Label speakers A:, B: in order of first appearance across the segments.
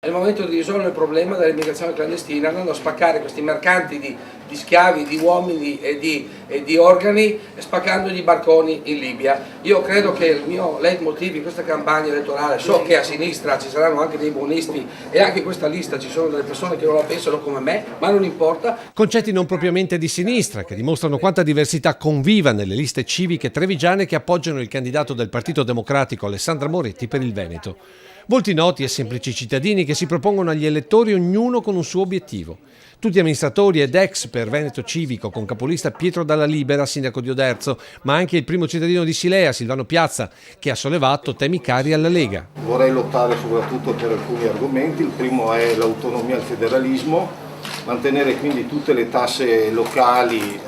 A: il momento di risolvere il problema dell'immigrazione clandestina, andando a spaccare questi mercanti di schiavi, di uomini e di organi, spaccandogli i barconi in Libia. Io credo che il mio leitmotiv in questa campagna elettorale, so che a sinistra ci saranno anche dei buonisti e anche in questa lista ci sono delle persone che non la pensano come me, ma non importa.
B: Concetti non propriamente di sinistra, che dimostrano quanta diversità conviva nelle liste civiche trevigiane che appoggiano il candidato del Partito Democratico Alessandra Moretti per il Veneto. Volti noti e semplici cittadini che si propongono agli elettori ognuno con un suo obiettivo. Tutti amministratori ed ex per Veneto Civico, con capolista Pietro Dalla Libera, sindaco di Oderzo, ma anche il primo cittadino di Silea, Silvano Piazza, che ha sollevato temi cari alla Lega.
C: Vorrei lottare soprattutto per alcuni argomenti. Il primo è l'autonomia e il federalismo, mantenere quindi tutte le tasse locali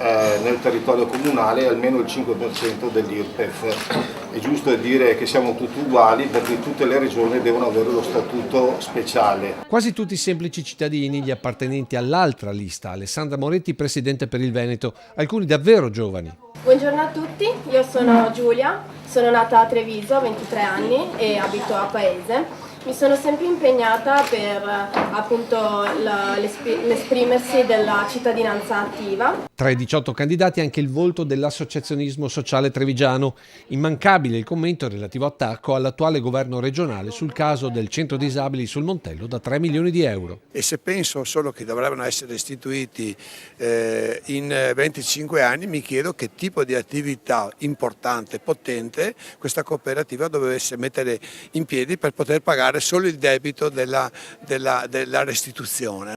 C: nel territorio comunale e almeno il 5% dell'IRPEF. È giusto dire che siamo tutti uguali perché tutte le regioni devono avere lo statuto speciale.
B: Quasi tutti semplici cittadini, gli appartenenti all'altra lista, Alessandra Moretti, presidente per il Veneto, alcuni davvero giovani.
D: Buongiorno a tutti, io sono Giulia, sono nata a Treviso, ho 23 anni e abito a Paese. Mi sono sempre impegnata per appunto l'esprimersi della cittadinanza attiva.
B: Tra i 18 candidati anche il volto dell'associazionismo sociale trevigiano. Immancabile il commento relativo attacco all'attuale governo regionale sul caso del centro disabili sul Montello da 3 milioni di euro.
E: E se penso solo che dovrebbero essere istituiti in 25 anni, mi chiedo che tipo di attività importante, potente, questa cooperativa dovesse mettere in piedi per poter pagare solo il debito della restituzione.